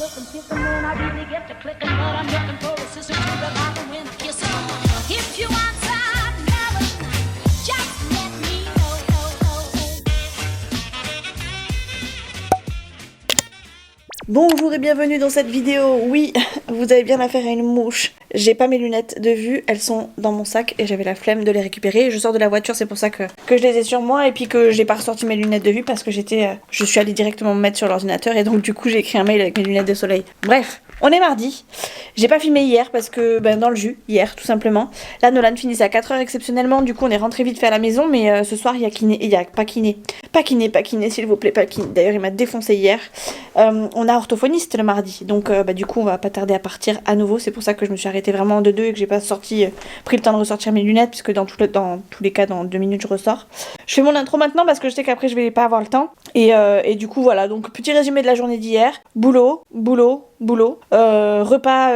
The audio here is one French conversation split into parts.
looking, kissing when I really get to clicking, but I'm looking for a sister to the light and when I kiss her. If you want some melon, just let me know. Bonjour et bienvenue dans cette vidéo. Oui, vous avez bien affaire à une mouche. J'ai pas mes lunettes de vue, elles sont dans mon sac et j'avais la flemme de les récupérer. Je sors de la voiture, c'est pour ça que je les ai sur moi et puis que j'ai pas ressorti mes lunettes de vue parce que je suis allée directement me mettre sur l'ordinateur et donc du coup j'ai écrit un mail avec mes lunettes de soleil. Bref, on est mardi. J'ai pas filmé hier parce que dans le jus, hier tout simplement. Là Nolan finissait à 4h exceptionnellement, du coup on est rentré vite fait à la maison, mais ce soir il y a pas kiné s'il vous plaît, pas kiné. D'ailleurs il m'a défoncé hier. On a orthophoniste le mardi, donc du coup on va pas tarder à partir à nouveau. C'est pour ça que je me suis arrêtée vraiment de deux et que j'ai pas pris le temps de ressortir mes lunettes, puisque dans tous les cas dans 2 minutes je ressors. Je fais mon intro maintenant parce que je sais qu'après je vais pas avoir le temps et du coup voilà, donc petit résumé de la journée d'hier. Boulot, repas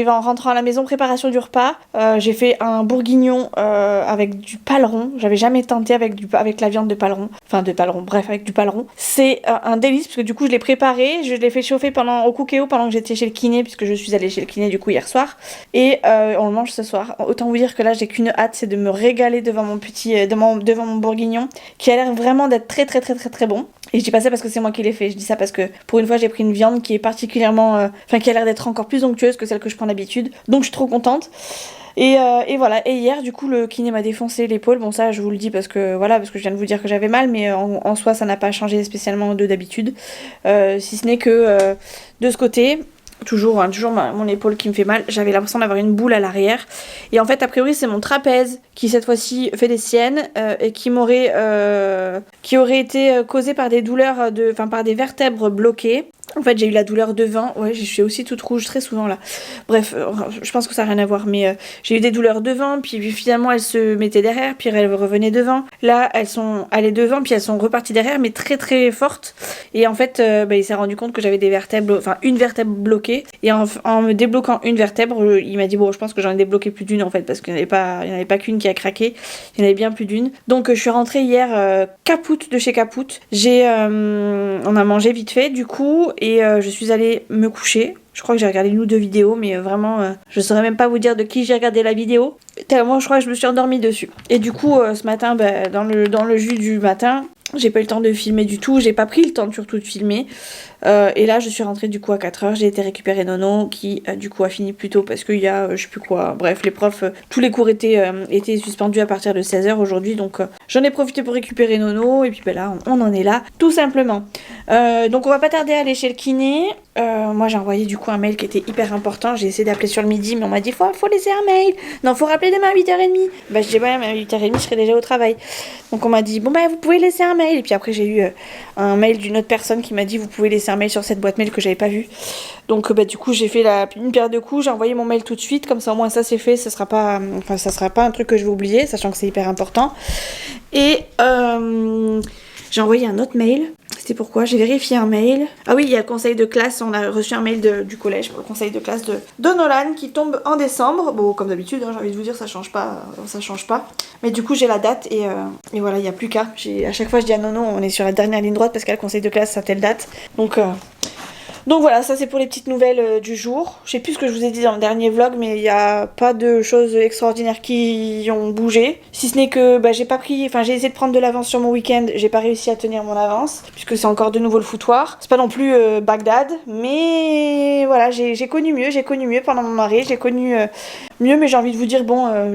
en rentrant à la maison, préparation du repas. J'ai fait un bourguignon avec du paleron. J'avais jamais tenté avec la viande de paleron, avec du paleron. C'est un délice parce que du coup je l'ai préparé, je l'ai fait chauffer au cookéo pendant que j'étais chez le kiné, puisque je suis allée chez le kiné du coup hier soir, et on le mange ce soir. Autant vous dire que là j'ai qu'une hâte, c'est de me régaler devant mon bourguignon qui a l'air vraiment d'être très très très très très bon. Et je dis pas ça parce que c'est moi qui l'ai fait, je dis ça parce que pour une fois j'ai pris une viande qui est particulièrement qui a l'air d'être encore plus onctueuse que celle que je prends d'habitude, donc je suis trop contente. Et voilà, et hier du coup le kiné m'a défoncé l'épaule. Bon ça je vous le dis parce que je viens de vous dire que j'avais mal, mais en soi ça n'a pas changé spécialement de d'habitude, si ce n'est que de ce côté toujours mon épaule qui me fait mal. J'avais l'impression d'avoir une boule à l'arrière et en fait a priori c'est mon trapèze qui cette fois-ci fait des siennes et qui aurait été causé par des douleurs par des vertèbres bloquées. En fait, j'ai eu la douleur devant. Ouais, je suis aussi toute rouge très souvent là. Bref, je pense que ça n'a rien à voir. Mais j'ai eu des douleurs devant, puis finalement elles se mettaient derrière, puis elles revenaient devant. Là, elles sont allées devant, puis elles sont reparties derrière, mais très très fortes. Et en fait, il s'est rendu compte que j'avais une vertèbre bloquée. Et en me débloquant une vertèbre, il m'a dit bon, je pense que j'en ai débloqué plus d'une en fait, parce qu'il n'y en avait pas qu'une qui a craqué. Il y en avait bien plus d'une. Donc je suis rentrée hier capoute de chez Capoute. On a mangé vite fait du coup. Et je suis allée me coucher. Je crois que j'ai regardé une ou deux vidéos, mais vraiment, je saurais même pas vous dire de qui j'ai regardé la vidéo. Tellement, je crois que je me suis endormie dessus. Et du coup, ce matin, dans le jus du matin, j'ai pas eu le temps de filmer du tout. J'ai pas pris le temps surtout de filmer. Et là, je suis rentrée du coup à 4h. J'ai été récupérer Nono qui du coup a fini plus tôt parce qu'il y a je sais plus quoi. Bref, les profs, tous les cours étaient suspendus à partir de 16h aujourd'hui. Donc j'en ai profité pour récupérer Nono. Et puis là, on en est là, tout simplement. Donc on va pas tarder à aller chez le kiné. Moi j'ai envoyé du coup un mail qui était hyper important. J'ai essayé d'appeler sur le midi, mais on m'a dit faut laisser un mail. Non, faut rappeler demain à 8h30. Bah je dis ouais, mais à 8h30 je serai déjà au travail. Donc on m'a dit bon vous pouvez laisser un mail. Et puis après j'ai eu un mail d'une autre personne qui m'a dit vous pouvez laisser un mail sur cette boîte mail que j'avais pas vue. Donc du coup j'ai fait une paire de coups, j'ai envoyé mon mail tout de suite, comme ça au moins ça c'est fait, ça sera pas un truc que je vais oublier, sachant que c'est hyper important. Et j'ai envoyé un autre mail. C'était pourquoi j'ai vérifié un mail. Ah oui, il y a le conseil de classe. On a reçu un mail du collège pour le conseil de classe de Nolan qui tombe en décembre. Bon, comme d'habitude, j'ai envie de vous dire, ça change pas. Mais du coup, j'ai la date et voilà, il n'y a plus qu'à. À chaque fois, je dis à Nono, on est sur la dernière ligne droite parce qu'à le conseil de classe, à telle date. Donc voilà, ça c'est pour les petites nouvelles du jour. Je sais plus ce que je vous ai dit dans le dernier vlog, mais il n'y a pas de choses extraordinaires qui ont bougé. Si ce n'est que j'ai essayé de prendre de l'avance sur mon week-end, j'ai pas réussi à tenir mon avance, puisque c'est encore de nouveau le foutoir. C'est pas non plus Bagdad, mais voilà, j'ai connu mieux pendant mon arrêt, j'ai connu mieux, mais j'ai envie de vous dire,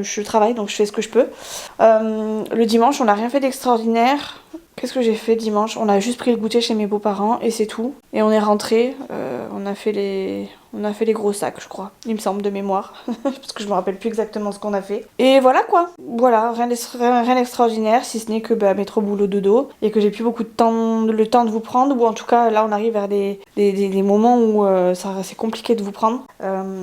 je travaille, donc je fais ce que je peux. Le dimanche, on n'a rien fait d'extraordinaire. Qu'est-ce que j'ai fait dimanche? On a juste pris le goûter chez mes beaux-parents et c'est tout. Et on est rentré, on a fait les gros sacs, je crois. Il me semble, de mémoire. Parce que je me rappelle plus exactement ce qu'on a fait. Et voilà quoi. Voilà, rien d'extraordinaire, si ce n'est que métro boulot dodo. Et que j'ai plus beaucoup le temps de vous prendre. Ou en tout cas, là on arrive vers des moments où c'est compliqué de vous prendre.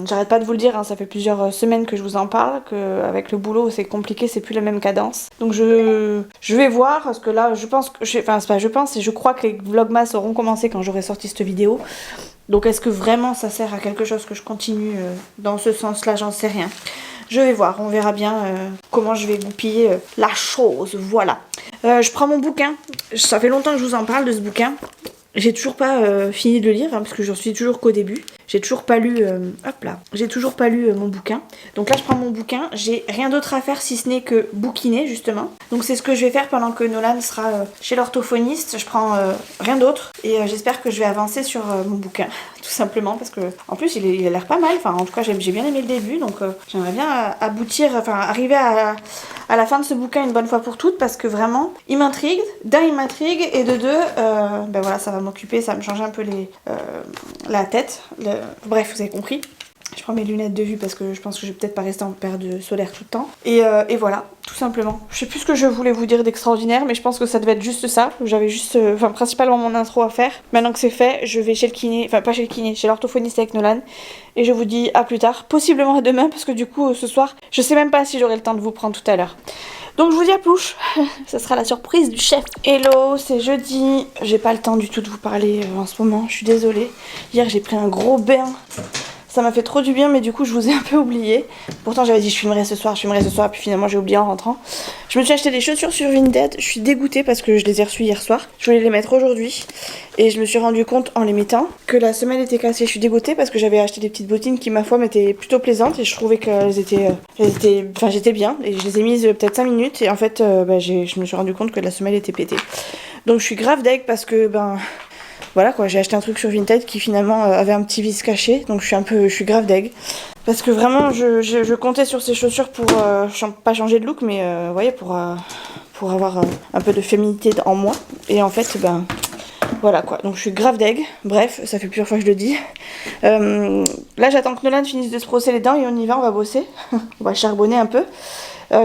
J'arrête pas de vous le dire, hein, ça fait plusieurs semaines que je vous en parle. Qu'avec le boulot c'est compliqué, c'est plus la même cadence. Donc je vais voir, parce que là je crois que les vlogmas auront commencé quand j'aurai sorti cette vidéo. Donc est-ce que vraiment ça sert à quelque chose que je continue dans ce sens-là? J'en sais rien. Je vais voir, on verra bien comment je vais goupiller la chose. Voilà. Je prends mon bouquin. Ça fait longtemps que je vous en parle de ce bouquin. J'ai toujours pas fini de le lire, hein, parce que j'en suis toujours qu'au début. J'ai toujours pas lu, j'ai toujours pas lu mon bouquin. Donc là je prends mon bouquin, j'ai rien d'autre à faire si ce n'est que bouquiner justement. Donc c'est ce que je vais faire pendant que Nolan sera chez l'orthophoniste. Je prends rien d'autre et j'espère que je vais avancer sur mon bouquin, tout simplement parce que en plus il a l'air pas mal. Enfin en tout cas j'ai bien aimé le début, donc j'aimerais bien arriver à la fin de ce bouquin une bonne fois pour toutes parce que vraiment il m'intrigue. D'un il m'intrigue et de deux, ben voilà ça va m'occuper, ça va me changer un peu la tête. Bref, vous avez compris. Je prends mes lunettes de vue parce que je pense que je vais peut-être pas rester en période solaire tout le temps. Et voilà, tout simplement. Je sais plus ce que je voulais vous dire d'extraordinaire, mais je pense que ça devait être juste ça. J'avais juste, principalement mon intro à faire. Maintenant que c'est fait, je vais chez le kiné, enfin pas chez le kiné, chez l'orthophoniste avec Nolan. Et je vous dis à plus tard, possiblement à demain, parce que du coup, ce soir, je sais même pas si j'aurai le temps de vous prendre tout à l'heure. Donc je vous dis à plus, ça sera la surprise du chef. Hello, c'est jeudi, j'ai pas le temps du tout de vous parler en ce moment, je suis désolée. Hier j'ai pris un gros bain, ça m'a fait trop du bien mais du coup je vous ai un peu oublié. Pourtant j'avais dit je filmerai ce soir, puis finalement j'ai oublié en rentrant. Je me suis acheté des chaussures sur Vinted, je suis dégoûtée parce que je les ai reçues hier soir. Je voulais les mettre aujourd'hui et je me suis rendu compte en les mettant que la semelle était cassée. Je suis dégoûtée parce que j'avais acheté des petites bottines qui ma foi m'étaient plutôt plaisantes et je trouvais qu'elles étaient, j'étais bien et je les ai mises peut-être 5 minutes et en fait je me suis rendu compte que la semelle était pétée. Donc je suis grave deg parce que voilà quoi, j'ai acheté un truc sur Vinted qui finalement avait un petit vice caché, donc je suis grave deg. Parce que vraiment je comptais sur ces chaussures pour pas changer de look mais vous voyez pour avoir un peu de féminité en moi. Et en fait voilà quoi, donc je suis grave deg. Bref, ça fait plusieurs fois que je le dis. Là j'attends que Nolan finisse de se brosser les dents et on y va, on va bosser. On va charbonner un peu.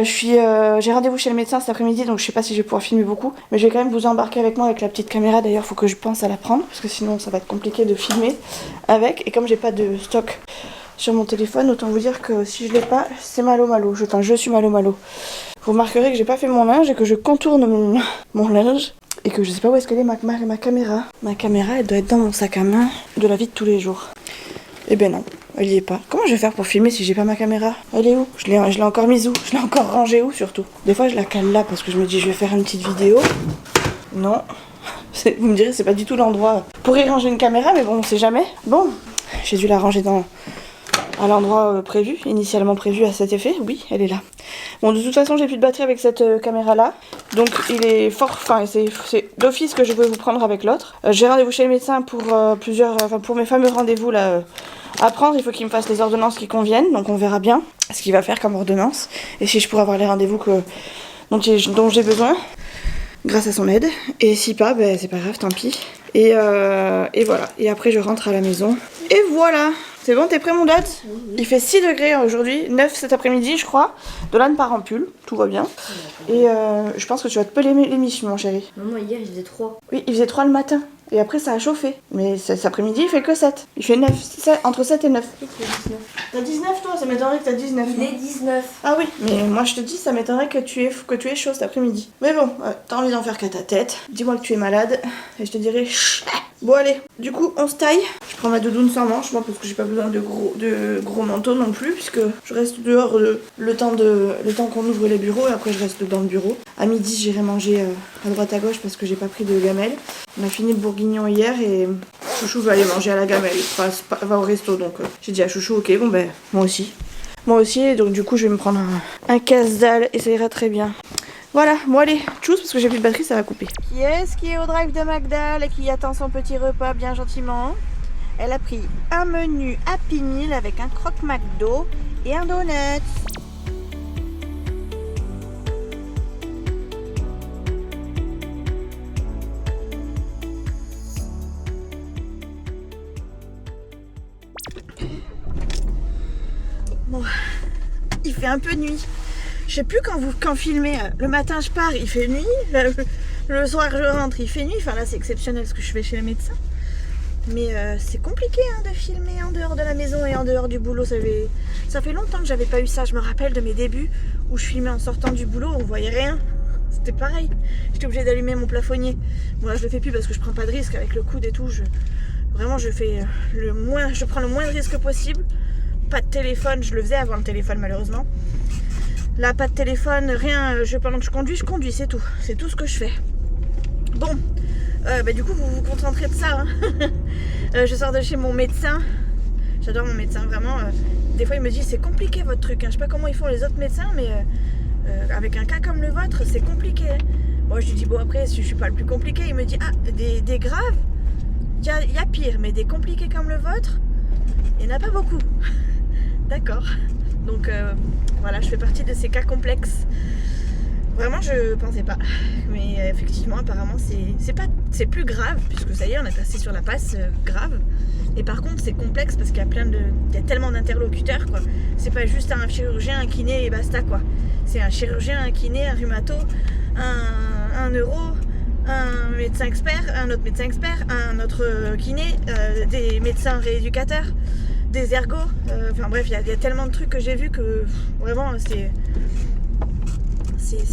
J'ai rendez-vous chez le médecin cet après-midi, donc je sais pas si je vais pouvoir filmer beaucoup, mais je vais quand même vous embarquer avec moi avec la petite caméra. D'ailleurs faut que je pense à la prendre parce que sinon ça va être compliqué de filmer avec, et comme j'ai pas de stock sur mon téléphone, autant vous dire que si je l'ai pas, c'est malo. Je suis malo. Vous remarquerez que j'ai pas fait mon linge et que je contourne mon linge et que je sais pas où est-ce qu'elle est ma caméra. Ma caméra elle doit être dans mon sac à main de la vie de tous les jours. Eh ben non, elle y est pas. Comment je vais faire pour filmer si j'ai pas ma caméra? Elle est où? Je l'ai encore mise où? Je l'ai encore rangée où surtout? Des fois je la cale là parce que je me dis je vais faire une petite vidéo. Non. Vous me direz c'est pas du tout l'endroit pour y ranger une caméra, mais bon on sait jamais. Bon, j'ai dû la ranger à l'endroit initialement prévu à cet effet. Oui, elle est là. Bon, de toute façon j'ai plus de batterie avec cette caméra là, donc il est fort, c'est d'office que je vais vous prendre avec l'autre. J'ai rendez-vous chez le médecin pour pour mes fameux rendez-vous là à prendre. Il faut qu'il me fasse les ordonnances qui conviennent, donc on verra bien ce qu'il va faire comme ordonnance et si je pourrais avoir les rendez-vous dont j'ai besoin grâce à son aide, et si pas c'est pas grave, tant pis. Et voilà, et après je rentre à la maison et voilà. C'est bon, t'es prêt mon dot? Il fait 6 degrés aujourd'hui, 9 cet après-midi je crois. Dolan part en pull, tout va bien. Et je pense que tu vas te peler les miches mon chéri. Maman, hier il faisait 3. Oui, il faisait 3 le matin. Et après ça a chauffé. Mais cet après-midi il fait que 7. Il fait 9, entre 7 et 9. T'as 19 toi? Ça m'étonnerait que t'as 19. Il est 19. Ah oui, mais moi je te dis, ça m'étonnerait que tu aies chaud cet après-midi. Mais bon, t'as envie d'en faire qu'à ta tête. Dis-moi que tu es malade et je te dirai chut. Bon allez, du coup on se taille. Je prends ma doudoune sans manche, moi, parce que j'ai pas besoin de gros manteaux non plus, puisque je reste dehors le temps qu'on ouvre les bureaux, et après je reste dans le bureau. À midi j'irai manger à droite à gauche parce que j'ai pas pris de gamelle. On a fini le bourguignon hier et Chouchou va aller manger à la gamelle. Il va au resto, donc j'ai dit à Chouchou ok bon moi aussi, donc du coup je vais me prendre un casse-dalle et ça ira très bien. Voilà, bon allez, tchuss, parce que j'ai plus de batterie, ça va couper. Qui est-ce qui est au drive de Magdal et qui attend son petit repas bien gentiment? Elle a pris un menu Happy Meal avec un croque McDo et un donut. Bon, il fait un peu nuit. Je sais plus quand filmer. Le matin je pars, il fait nuit. Le soir je rentre, il fait nuit. Enfin là c'est exceptionnel ce que je fais chez le médecin. Mais c'est compliqué de filmer en dehors de la maison et en dehors du boulot. Ça fait longtemps que j'avais pas eu ça. Je me rappelle de mes débuts où je filmais en sortant du boulot, on voyait rien. C'était pareil. J'étais obligée d'allumer mon plafonnier. Bon là je le fais plus parce que je prends pas de risque avec le coude et tout. Vraiment je prends le moins de risque possible. Pas de téléphone, je le faisais avant le téléphone malheureusement. Là pas de téléphone, rien, pendant que je conduis, c'est tout. C'est tout ce que je fais. Bon, Du coup, vous vous concentrez de ça. Hein. Je sors de chez mon médecin. J'adore mon médecin, vraiment. Des fois, il me dit, c'est compliqué votre truc. Hein. Je sais pas comment ils font les autres médecins, mais avec un cas comme le vôtre, c'est compliqué. Moi, je lui dis, bon, après, si je suis pas le plus compliqué, il me dit, ah, des graves, il y a pire, mais des compliqués comme le vôtre, il n'y en a pas beaucoup. D'accord. Donc, voilà, je fais partie de ces cas complexes. Vraiment, je pensais pas. Mais effectivement, apparemment, c'est plus grave, puisque ça y est, on est passé sur la passe grave. Et par contre, c'est complexe parce qu'il y a il y a tellement d'interlocuteurs, quoi. C'est pas juste un chirurgien, un kiné et basta, quoi. C'est un chirurgien, un kiné, un rhumato, un neuro, un médecin expert, un autre médecin expert, un autre kiné, des médecins rééducateurs, des ergos. Enfin bref, il y a tellement de trucs que j'ai vu que vraiment, c'est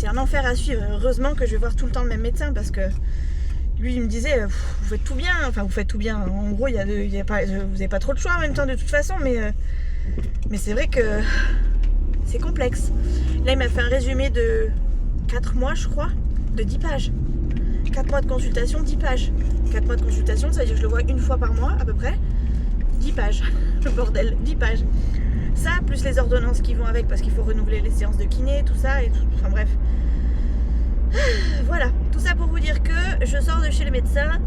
un enfer à suivre. Heureusement que je vais voir tout le temps le même médecin parce que lui il me disait vous faites tout bien, enfin vous faites tout bien, en gros vous n'avez pas trop de choix en même temps de toute façon, mais c'est vrai que c'est complexe. Là il m'a fait un résumé de 4 mois je crois, de 10 pages. 4 mois de consultation, 10 pages. 4 mois de consultation, ça veut dire que je le vois une fois par mois à peu près. 10 pages, le bordel, 10 pages. Ça, plus les ordonnances qui vont avec parce qu'il faut renouveler les séances de kiné, tout ça et tout. Enfin bref. Voilà, tout ça pour vous dire que je sors de chez le médecin.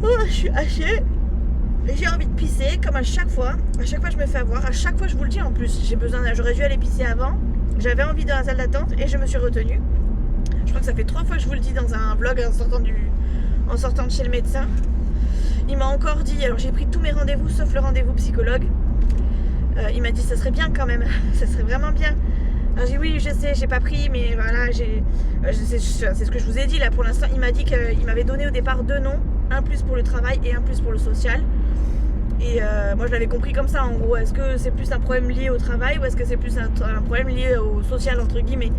Oh, je suis hachée. J'ai envie de pisser comme à chaque fois. À chaque fois je me fais avoir. À chaque fois je vous le dis en plus. J'aurais dû aller pisser avant. J'avais envie dans la salle d'attente et je me suis retenue. Je crois que ça fait 3 fois que je vous le dis dans un vlog en sortant de chez le médecin. Il m'a encore dit, alors j'ai pris tous mes rendez-vous sauf le rendez-vous psychologue. Il m'a dit ça serait bien quand même, ça serait vraiment bien. Alors j'ai dit oui je sais, j'ai pas pris mais voilà, c'est ce que je vous ai dit là pour l'instant. Il m'a dit qu'il m'avait donné au départ 2 noms, un plus pour le travail et un plus pour le social. Et moi je l'avais compris comme ça en gros. Est-ce que c'est plus un problème lié au travail ou est-ce que c'est plus un problème lié au social entre guillemets.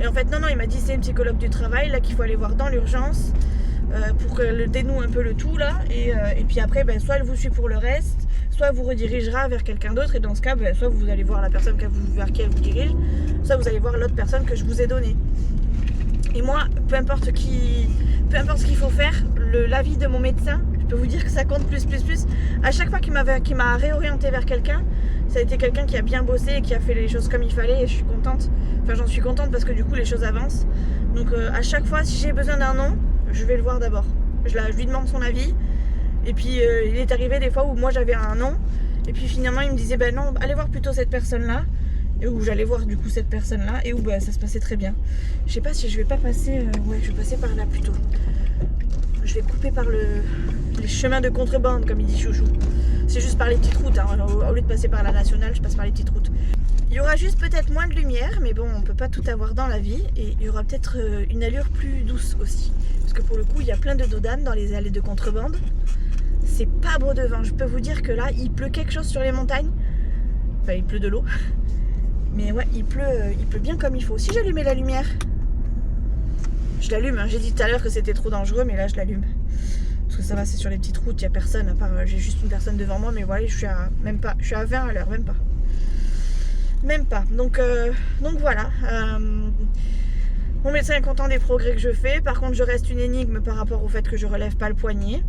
Et en fait non, il m'a dit c'est une psychologue du travail là qu'il faut aller voir dans l'urgence pour qu'elle dénoue un peu le tout là. Et puis après soit elle vous suit pour le reste, soit vous redirigera vers quelqu'un d'autre. Et dans ce cas soit vous allez voir la personne vers qui elle vous dirige, soit vous allez voir l'autre personne que je vous ai donnée. Et moi, peu importe ce qu'il faut faire, l'avis de mon médecin, je peux vous dire que ça compte plus. À chaque fois qu'il m'a réorienté vers quelqu'un, ça a été quelqu'un qui a bien bossé et qui a fait les choses comme il fallait. Et je suis contente, enfin j'en suis contente parce que du coup les choses avancent. Donc à chaque fois, si j'ai besoin d'un nom, je vais le voir d'abord. Je lui demande son avis. Et puis il est arrivé des fois où moi j'avais un nom. Et puis finalement il me disait ben non, allez voir plutôt cette personne-là. Et où j'allais voir du coup cette personne-là. Et où ça se passait très bien. Je sais pas si je vais pas passer... ouais, je vais passer par là plutôt. Je vais couper par les chemins de contrebande comme il dit Chouchou. C'est juste par les petites routes. Hein. Au lieu de passer par la nationale, je passe par les petites routes. Il y aura juste peut-être moins de lumière, mais bon, on peut pas tout avoir dans la vie. Et il y aura peut-être une allure plus douce aussi. Parce que pour le coup, il y a plein de dodanes dans les allées de contrebande. C'est pas beau devant. Je peux vous dire que là, il pleut quelque chose sur les montagnes. Enfin, il pleut de l'eau. Mais ouais, il pleut bien comme il faut. Si j'allumais la lumière, je l'allume. Hein. J'ai dit tout à l'heure que c'était trop dangereux, mais là, je l'allume. Parce que ça va, c'est sur les petites routes, il n'y a personne. À part, j'ai juste une personne devant moi, mais voilà, je suis à 20 à l'heure, même pas. Donc voilà. Mon médecin est content des progrès que je fais. Par contre, je reste une énigme par rapport au fait que je relève pas le poignet.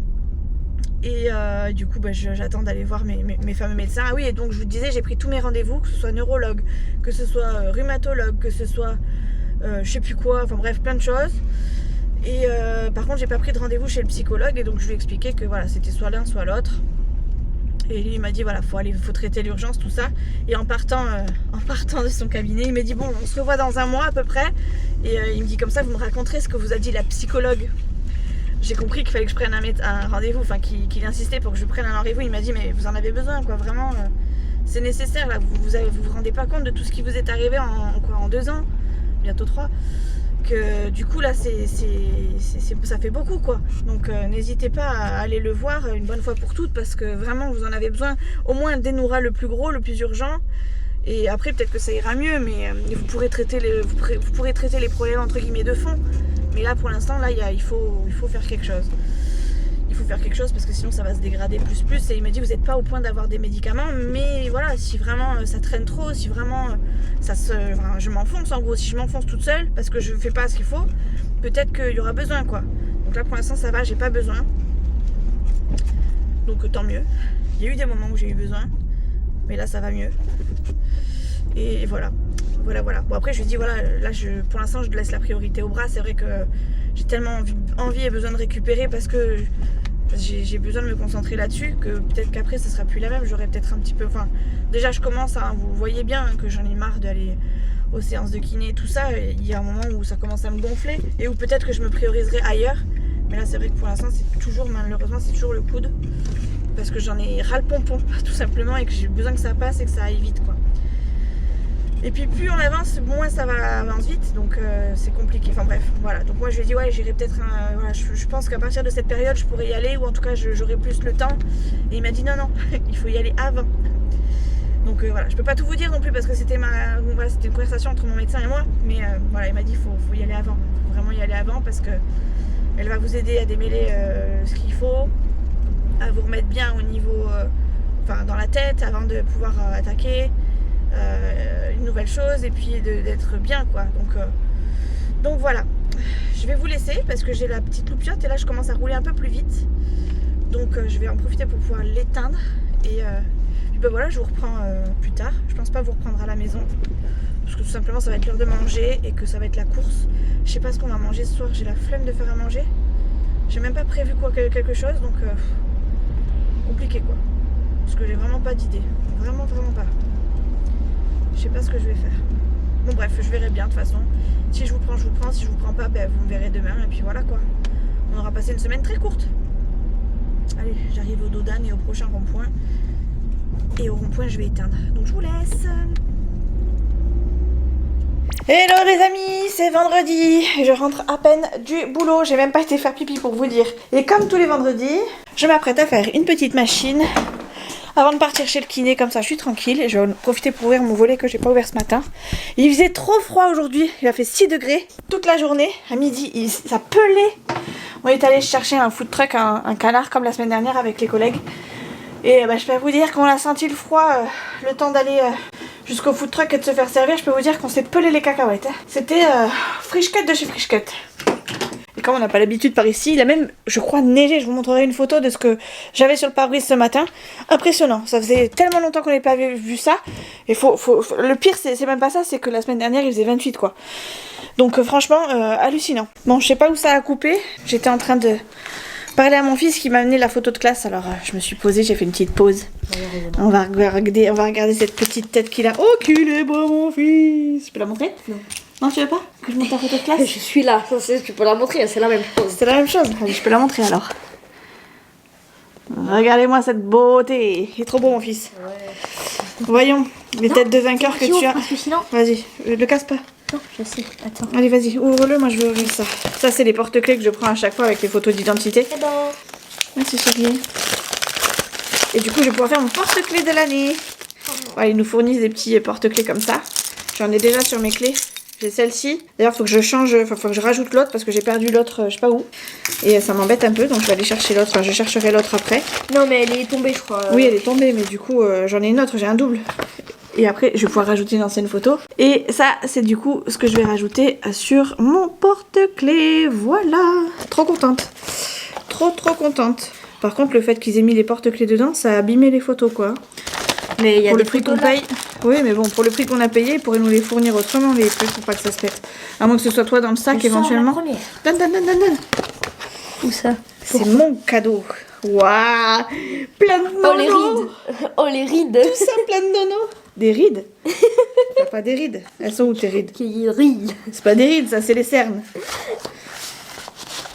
Et du coup, j'attends d'aller voir mes fameux médecins. Ah oui, et donc je vous disais, j'ai pris tous mes rendez-vous, que ce soit neurologue, que ce soit rhumatologue, que ce soit je sais plus quoi, enfin bref, plein de choses. Et par contre, j'ai pas pris de rendez-vous chez le psychologue. Et donc je lui ai expliqué que voilà, c'était soit l'un, soit l'autre. Et lui il m'a dit voilà, faut traiter l'urgence, tout ça. Et en partant de son cabinet, il m'a dit bon, on se revoit dans 1 mois à peu près. Et il me dit comme ça, vous me raconterez ce que vous a dit la psychologue. J'ai compris qu'il fallait que je prenne un rendez-vous, enfin qu'il insistait pour que je prenne un rendez-vous. Il m'a dit mais vous en avez besoin quoi, vraiment, c'est nécessaire là. Vous rendez pas compte de tout ce qui vous est arrivé en 2 ans, bientôt 3. Que du coup là ça fait beaucoup quoi. Donc n'hésitez pas à aller le voir une bonne fois pour toutes parce que vraiment vous en avez besoin. Au moins elle dénouera le plus gros, le plus urgent. Et après peut-être que ça ira mieux, mais vous pourrez traiter les problèmes entre guillemets de fond. Mais là pour l'instant là il faut faire quelque chose. Il faut faire quelque chose parce que sinon ça va se dégrader plus. Et il m'a dit vous n'êtes pas au point d'avoir des médicaments, mais voilà, si vraiment ça traîne trop, si vraiment je m'enfonce en gros, si je m'enfonce toute seule parce que je fais pas ce qu'il faut, peut-être qu'il y aura besoin quoi. Donc là pour l'instant ça va, j'ai pas besoin. Donc tant mieux. Il y a eu des moments où j'ai eu besoin, mais là ça va mieux. Et voilà. Voilà. Bon après je lui dis voilà, là pour l'instant je laisse la priorité au bras. C'est vrai que j'ai tellement envie et besoin de récupérer parce que j'ai besoin de me concentrer là-dessus, que peut-être qu'après ça sera plus la même. J'aurais peut-être un petit peu, enfin déjà je commence à, vous voyez bien que j'en ai marre d'aller aux séances de kiné, tout ça. Il y a un moment où ça commence à me gonfler et où peut-être que je me prioriserai ailleurs. Mais là c'est vrai que pour l'instant c'est toujours, malheureusement c'est toujours le coude, parce que j'en ai ras le pompon tout simplement, et que j'ai besoin que ça passe et que ça aille vite quoi. Et puis plus on avance, moins ça avance vite, donc c'est compliqué. Enfin bref, voilà. Donc moi je lui ai dit ouais, j'irai peut-être, voilà, je pense qu'à partir de cette période je pourrais y aller, ou en tout cas j'aurai plus le temps. Et il m'a dit non, il faut y aller avant. Donc voilà, je peux pas tout vous dire non plus parce que c'était voilà, c'était une conversation entre mon médecin et moi. Mais voilà, il m'a dit faut y aller avant. Faut vraiment y aller avant parce que elle va vous aider à démêler ce qu'il faut, à vous remettre bien au niveau, enfin dans la tête avant de pouvoir attaquer une nouvelle chose, et puis d'être bien quoi. Donc voilà, je vais vous laisser parce que j'ai la petite loupiote et là je commence à rouler un peu plus vite. Donc je vais en profiter pour pouvoir l'éteindre. Et puis ben voilà, je vous reprends plus tard. Je pense pas vous reprendre à la maison parce que tout simplement ça va être l'heure de manger et que ça va être la course. Je sais pas ce qu'on va manger ce soir, j'ai la flemme de faire à manger. J'ai même pas prévu quelque chose, donc compliqué quoi. Parce que j'ai vraiment pas d'idée. Vraiment pas. Je sais pas ce que je vais faire. Bon bref, je verrai bien de toute façon. Si je vous prends, je vous prends. Si je vous prends pas, ben, vous me verrez demain. Et puis voilà quoi. On aura passé une semaine très courte. Allez, j'arrive au dos d'âne et au prochain rond-point. Et au rond-point, je vais éteindre. Donc je vous laisse. Hello les amis, c'est vendredi. Je rentre à peine du boulot. J'ai même pas été faire pipi pour vous dire. Et comme tous les vendredis, je m'apprête à faire une petite machine avant de partir chez le kiné, comme ça je suis tranquille. Et je vais profiter pour ouvrir mon volet que j'ai pas ouvert ce matin. Il faisait trop froid aujourd'hui, il a fait 6 degrés toute la journée. À midi, ça pelait. On est allé chercher un food truck, un canard comme la semaine dernière avec les collègues. Et bah, je peux vous dire qu'on a senti le froid, le temps d'aller jusqu'au food truck et de se faire servir. Je peux vous dire qu'on s'est pelé les cacahuètes. Hein. C'était Frisch Cut de chez Frisch Cut. Et comme on n'a pas l'habitude par ici, il a même, je crois, neigé. Je vous montrerai une photo de ce que j'avais sur le pare-brise ce matin. Impressionnant. Ça faisait tellement longtemps qu'on n'avait pas vu ça. Et le pire, c'est même pas ça, c'est que la semaine dernière, il faisait 28 quoi. Donc franchement, hallucinant. Bon, je sais pas où ça a coupé. J'étais en train de parler à mon fils qui m'a amené la photo de classe. Alors je me suis posée, j'ai fait une petite pause. On va regarder cette petite tête qu'il a. Oh, qu'il est beau mon fils. Je peux la montrer? Non, tu veux pas que je montre ta photo de classe? Je suis là, tu peux la montrer, c'est la même chose. C'est la même chose. Allez, je peux la montrer alors. Regardez-moi cette beauté. Il est trop beau mon fils. Ouais. Voyons les têtes de vainqueurs que tu as. Vas-y, le casse pas. Non, je sais. Attends. Allez, vas-y, ouvre-le, moi je veux ouvrir ça. Ça, c'est les porte-clés que je prends à chaque fois avec les photos d'identité. C'est bon. Merci chérie. Et du coup, je vais pouvoir faire mon porte-clés de l'année. Ouais, ils nous fournissent des petits porte-clés comme ça. J'en ai déjà sur mes clés. J'ai celle-ci. D'ailleurs, faut que je change, faut que je rajoute l'autre parce que j'ai perdu l'autre, je sais pas où. Et ça m'embête un peu, donc je vais aller chercher l'autre. Enfin, je chercherai l'autre après. Non, mais elle est tombée, je crois. Oui, elle est tombée, mais du coup, j'en ai une autre, j'ai un double. Et après, je vais pouvoir rajouter une ancienne photo. Et ça, c'est du coup ce que je vais rajouter sur mon porte-clés. Voilà. Trop contente. Trop contente. Par contre, le fait qu'ils aient mis les porte-clés dedans, ça a abîmé les photos, quoi. Mais il y a pour des le prix qu'on photos là. paye. Oui, mais bon, pour le prix qu'on a payé, ils pourraient nous les fournir autrement, les trucs, pour pas que ça se pète. À moins que ce soit toi dans le sac, éventuellement. Donne. Où ça? C'est mon cadeau. Waouh. Plein de nonos. Oh, les rides. Oh, les rides. Tout ça, plein de nonos. Des rides? T'as pas des rides? Elles sont où tes rides? Qui ride. C'est pas des rides, ça, c'est les cernes.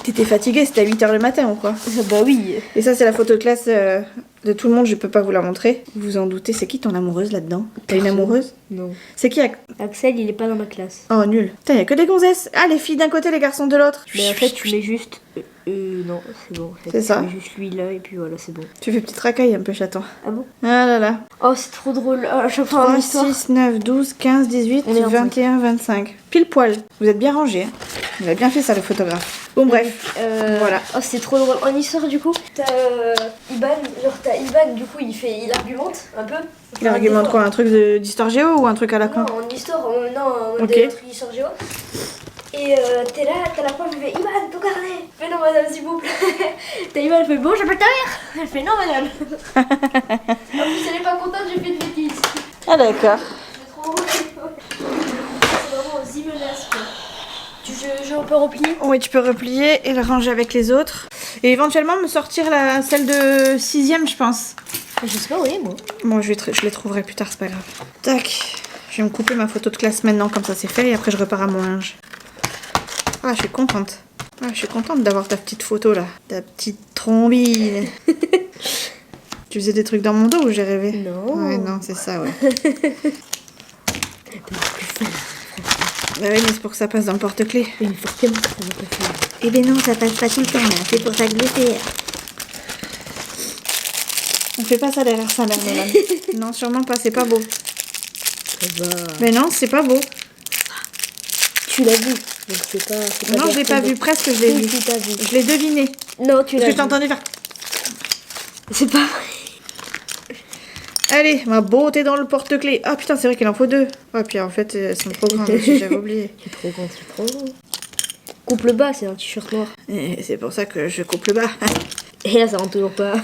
T'étais fatiguée, c'était à 8h le matin ou quoi? Bah oui. Et ça, c'est la photo de classe de tout le monde, je peux pas vous la montrer. Vous vous en doutez, c'est qui ton amoureuse là-dedans? T'as une amoureuse? Non. C'est qui? Axel, il est pas dans ma classe. Oh, nul. Putain, y a que des gonzesses. Ah, les filles d'un côté, les garçons de l'autre. Mais en fait, tu mets juste... non, c'est bon. En fait. C'est ça. Tu mets juste lui là et puis voilà, c'est bon. Tu fais petite racaille un peu, chaton. Ah bon? Ah là là. Oh, c'est trop drôle. À chaque fois, 3, histoire. 6, 9, 12, 15, 18, On est en 21, 25. Pile poil. Vous êtes bien rangés. Hein. Il a bien fait ça, le photographe. Bon, bref. Voilà. Oh, c'est trop drôle. En histoire, du coup, t'as Iban, du coup, il argumente un peu. Il argumente quoi? Un truc d'histoire géo ou un truc à la con? Non, en histoire, non, Ok. de truc d'histoire géo. Et t'es là, t'as la prof, il fait Iban, ton carnet. Mais non madame s'il vous plaît. Taïma elle fait bon j'appelle ta mère. Elle fait non madame. En plus elle est pas contente j'ai fait une bêtise. Ah d'accord. C'est trop drôle. C'est vraiment aux menaces quoi. Je peux replier. Oui, tu peux replier et le ranger avec les autres. Et éventuellement me sortir celle de 6ème, je pense. Je sais pas où elle est moi. Bon, je les trouverai plus tard, c'est pas grave. Tac. Je vais me couper ma photo de classe maintenant, comme ça c'est fait. Et après, je repars à mon linge. Ah, je suis contente. Ah, je suis contente d'avoir ta petite photo là. Ta petite trombine. Tu faisais des trucs dans mon dos ou j'ai rêvé? Non. Ouais, non, c'est ça, ouais. Bah oui, mais c'est pour que ça passe dans le porte-clés. Oui, forcément ça va pas faire. Eh ben non, ça passe pas tout le temps là. C'est pour ta gluten. On fait pas ça derrière sa mère, Nolan. Non, sûrement pas, c'est pas beau. Ça va. Mais non, c'est pas beau. Tu l'as vu. Donc c'est pas. Non, je l'ai pas vu, presque je l'ai vu. Tu t'as vu. Je l'ai deviné. Non, tu Parce l'as que je vu. t'ai entendu faire. C'est pas vrai. Allez, ma beauté dans le porte-clés. Ah putain, c'est vrai qu'il en faut 2. Ah, puis en fait, elles sont trop grandes aussi, j'avais oublié. C'est trop grand, c'est trop grand. Coupe le bas, c'est un t-shirt noir. Et c'est pour ça que je coupe le bas. Et là, ça rentre toujours pas.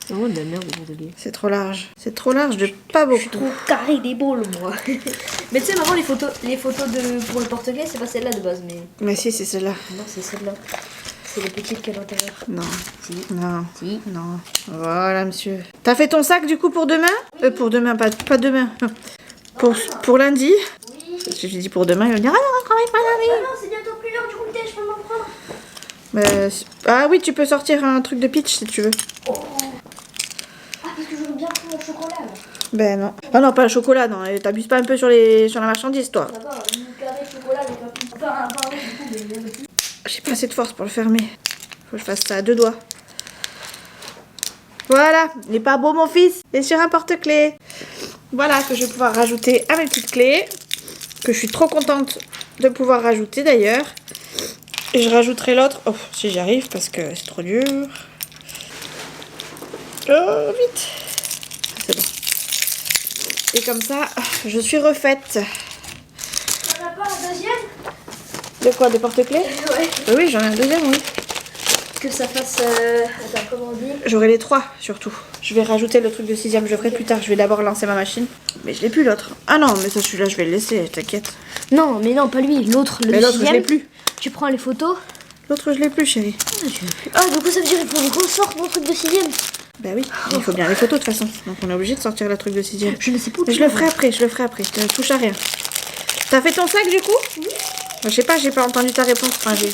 C'est vraiment de la merde, désolé. C'est trop large. C'est trop large de pas beaucoup. Je suis trop carré des boules, moi. Mais tu sais, maman, les photos pour le porte-clés, c'est pas celle-là de base, mais. Mais si, c'est celle-là. Non, c'est celle-là. C'est les petites qu'il y a à l'intérieur. Non, Si. non, Si. non. Voilà, monsieur. T'as fait ton sac du coup pour demain? Pour demain, pas demain. Pour lundi. Oui. Parce que j'ai dit pour demain, il va me dire ah non, on travaille pas lundi. Ah non, c'est bientôt plus l'heure du goûter, je peux m'en prendre. Ah oui, tu peux sortir un truc de pitch si tu veux. Oh. Ah, parce que je veux bien prendre mon chocolat, là. Ben non. Ah non, pas le chocolat, non. T'abuses pas un peu sur la marchandise, toi. Ça va, une carré de chocolat avec un petit. Enfin, un pain, du coup, mais il y a le petit. J'ai pas assez de force pour le fermer. Faut que je fasse ça à 2 doigts. Voilà, il est pas beau mon fils. Il est sur un porte-clés. Voilà que je vais pouvoir rajouter à mes petites clés. Que je suis trop contente de pouvoir rajouter d'ailleurs. Et je rajouterai l'autre. Oh, si j'y arrive parce que c'est trop dur. Oh, vite. C'est bon. Et comme ça, je suis refaite. On a pas un deuxième? De quoi? De porte-clés? Ouais. Oui, j'en ai un deuxième, oui. Que ça fasse. Attends, comment on dit? J'aurai les 3 surtout. Je vais rajouter le truc de 6ème, je le ferai plus tard. Je vais d'abord lancer ma machine. Mais je l'ai plus l'autre. Ah non, mais ça celui-là je vais le laisser, t'inquiète. Non, mais non, pas lui, l'autre. Le Mais l'autre je deuxième. l'ai plus. Tu prends les photos. L'autre je l'ai plus chérie. Ah, du coup, ça veut dire qu'il faut que je ressorte mon truc de 6ème. Bah oui, il faut bien les photos de toute façon. Donc on est obligé de sortir le truc de 6ème. Je ne sais pas où Mais tu je le l'as. ferai après, je te touche à rien. T'as fait ton sac du coup? Oui. Je sais pas, j'ai pas entendu ta réponse. Enfin, je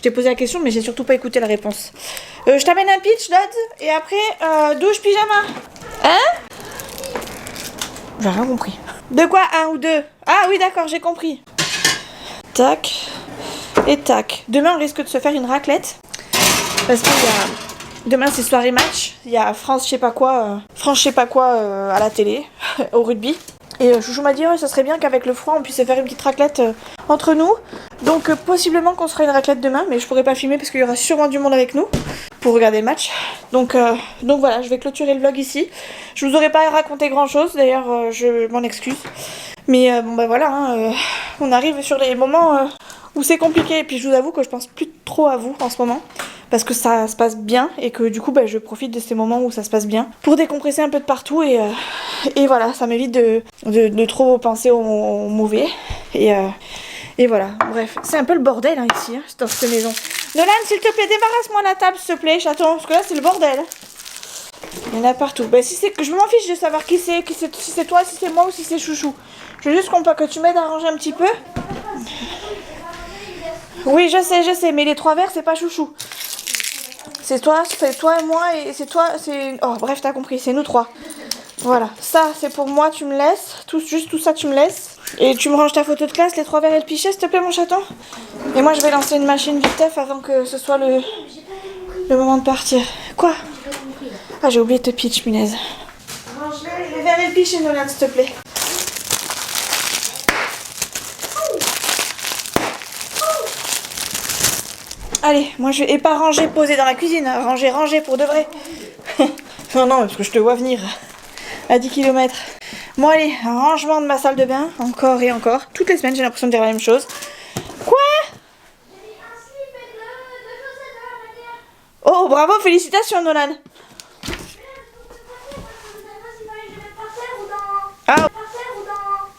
t'ai posé la question, mais j'ai surtout pas écouté la réponse. Je t'amène un pitch, Dodds, et après, douche, pyjama. Hein? J'ai rien compris. De quoi? 1 ou 2? Ah oui, d'accord, j'ai compris. Tac. Et tac. Demain, on risque de se faire une raclette. Parce qu'il y a... Demain, c'est soirée match. Il y a France je sais pas quoi à la télé, au rugby. Et Chouchou m'a dit, ça serait bien qu'avec le froid, on puisse se faire une petite raclette entre nous. Donc, possiblement qu'on se fera une raclette demain, mais je pourrai pas filmer parce qu'il y aura sûrement du monde avec nous pour regarder le match. Donc voilà, je vais clôturer le vlog ici. Je vous aurais pas raconté grand chose, d'ailleurs, je m'en excuse. Mais bon, bah voilà, hein, on arrive sur les moments où c'est compliqué. Et puis, je vous avoue que je pense plus trop à vous en ce moment. Parce que ça se passe bien et que du coup bah, je profite de ces moments où ça se passe bien pour décompresser un peu de partout et voilà, ça m'évite de trop penser au mauvais et voilà, bref, c'est un peu le bordel hein, ici, hein, dans cette maison. Nolan, s'il te plaît, débarrasse-moi la table s'il te plaît, chaton, parce que là c'est le bordel. Il y en a partout. Bah, si c'est, je m'en fiche de savoir qui c'est, si c'est toi, si c'est moi ou si c'est Chouchou. Je veux juste que tu m'aides à ranger un petit peu. Oui, je sais, mais les 3 verres c'est pas Chouchou. C'est toi et moi et c'est toi, c'est... Oh bref, t'as compris, c'est nous 3. Voilà, ça c'est pour moi, tu me laisses. Juste tout ça tu me laisses. Et tu me ranges ta photo de classe, les 3 verres et le pichet s'il te plaît mon chaton. Et moi je vais lancer une machine vitef avant que ce soit le moment de partir. Quoi? Ah j'ai oublié de te pitch, punaise. Range les verres et le pichet Nolan s'il te plaît. Allez, moi je vais pas ranger, poser dans la cuisine, hein. Ranger pour de vrai. Non, parce que je te vois venir à 10 km. Bon allez, un rangement de ma salle de bain, encore et encore. Toutes les semaines j'ai l'impression de dire la même chose. Quoi? bravo, félicitations Nolan. Ah,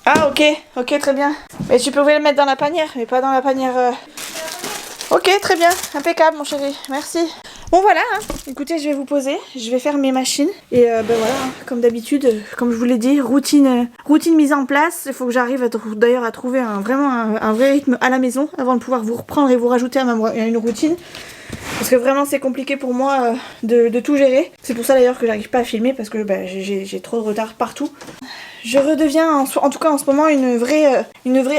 ah ok, ok très bien. Mais tu pouvais le mettre dans la panière, mais pas dans la panière... Ok, très bien, impeccable mon chéri, merci. Bon voilà, hein. Écoutez, je vais vous poser, je vais faire mes machines. Et ben voilà, hein, comme d'habitude, comme je vous l'ai dit, routine mise en place. Il faut que j'arrive d'ailleurs à trouver vraiment un vrai rythme à la maison avant de pouvoir vous reprendre et vous rajouter à une routine. Parce que vraiment c'est compliqué pour moi de tout gérer. C'est pour ça d'ailleurs que j'arrive pas à filmer parce que bah, j'ai trop de retard partout. Je redeviens en tout cas en ce moment une vraie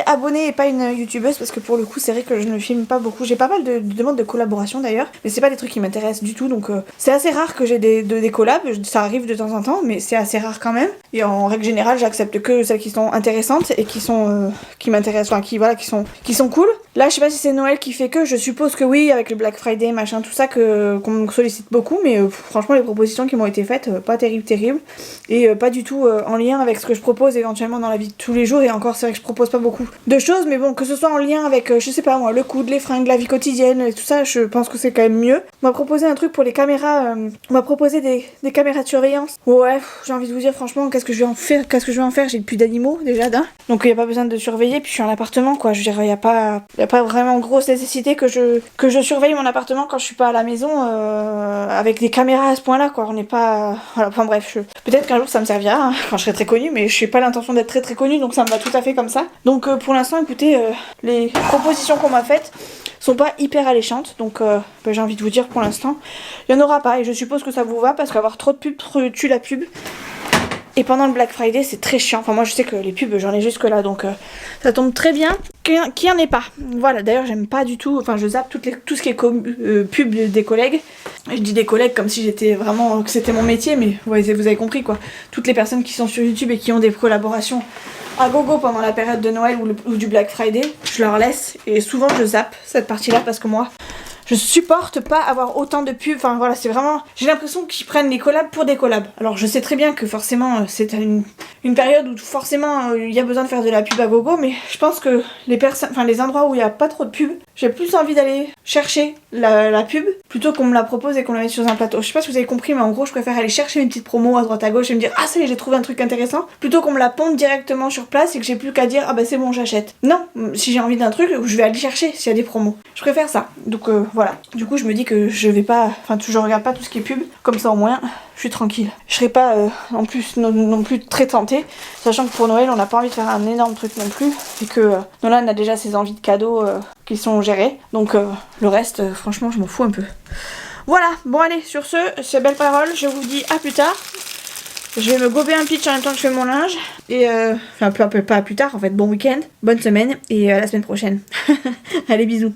abonnée et pas une youtubeuse parce que pour le coup c'est vrai que je ne filme pas beaucoup. J'ai pas mal de demandes de collaboration d'ailleurs, mais c'est pas des trucs qui m'intéressent du tout, donc c'est assez rare que j'ai des collabs. Ça arrive de temps en temps mais c'est assez rare quand même. Et en règle générale j'accepte que celles qui sont intéressantes et qui m'intéressent, enfin qui sont cool. Là je sais pas si c'est Noël qui fait que, je suppose que oui, avec le Black Friday machin tout ça qu'on me sollicite beaucoup, mais franchement les propositions qui m'ont été faites pas terrible et pas du tout en lien avec ce que je propose éventuellement dans la vie de tous les jours. Et encore c'est vrai que je propose pas beaucoup de choses, mais bon, que ce soit en lien avec je sais pas moi, le coude, les fringues, la vie quotidienne et tout ça, je pense que c'est quand même mieux. On m'a proposé un truc pour les caméras, on m'a proposé des caméras de surveillance. Ouais, j'ai envie de vous dire franchement, qu'est-ce que je vais en faire, j'ai plus d'animaux déjà d'un, donc il y a pas besoin de surveiller, puis je suis en appartement quoi, je veux dire il y a pas vraiment grosse nécessité que je surveille mon appartement quand je suis pas à la maison avec des caméras à ce point là quoi. On n'est pas, voilà, enfin bref, peut-être qu'un jour ça me servira hein, quand je serai très connue, mais je n'ai pas l'intention d'être très connue, donc ça me va tout à fait comme ça. Donc pour l'instant écoutez, les propositions qu'on m'a faites sont pas hyper alléchantes, donc j'ai envie de vous dire pour l'instant il n'y en aura pas, et je suppose que ça vous va parce qu'avoir trop de pubs tue la pub. Et pendant le Black Friday, c'est très chiant. Enfin, moi, je sais que les pubs, j'en ai jusque là, donc ça tombe très bien qu'il n'y en ait pas. Voilà, d'ailleurs, j'aime pas du tout. Enfin, je zappe tout ce qui est pub des collègues. Je dis des collègues comme si j'étais vraiment, que c'était mon métier, mais vous avez compris quoi. Toutes les personnes qui sont sur YouTube et qui ont des collaborations à gogo pendant la période de Noël ou du Black Friday, je leur laisse. Et souvent, je zappe cette partie-là parce que moi, je supporte pas avoir autant de pubs, enfin voilà, c'est vraiment... J'ai l'impression qu'ils prennent les collabs pour des collabs. Alors je sais très bien que forcément c'est une période où forcément il y a besoin de faire de la pub à gogo, mais je pense que les endroits où il n'y a pas trop de pub, j'ai plus envie d'aller chercher la pub plutôt qu'on me la propose et qu'on la mette sur un plateau. Je sais pas si vous avez compris, mais en gros je préfère aller chercher une petite promo à droite à gauche et me dire ah ça y est, j'ai trouvé un truc intéressant, plutôt qu'on me la ponde directement sur place et que j'ai plus qu'à dire ah bah c'est bon j'achète. Non, si j'ai envie d'un truc, je vais aller chercher s'il y a des promos. Je préfère ça. Donc voilà. Du coup je me dis que je vais pas, enfin je regarde pas tout ce qui est pub, comme ça au moins je suis tranquille. Je serai pas en plus non plus très tentée, sachant que pour Noël on n'a pas envie de faire un énorme truc non plus, et que Nolan a déjà ses envies de cadeaux qui sont gérées, donc le reste franchement je m'en fous un peu. Voilà, bon allez, sur ces belles paroles, je vous dis à plus tard. Je vais me gober un pitch en même temps que je fais mon linge, et enfin pas à plus tard en fait, bon week-end, bonne semaine, et à la semaine prochaine. Allez bisous.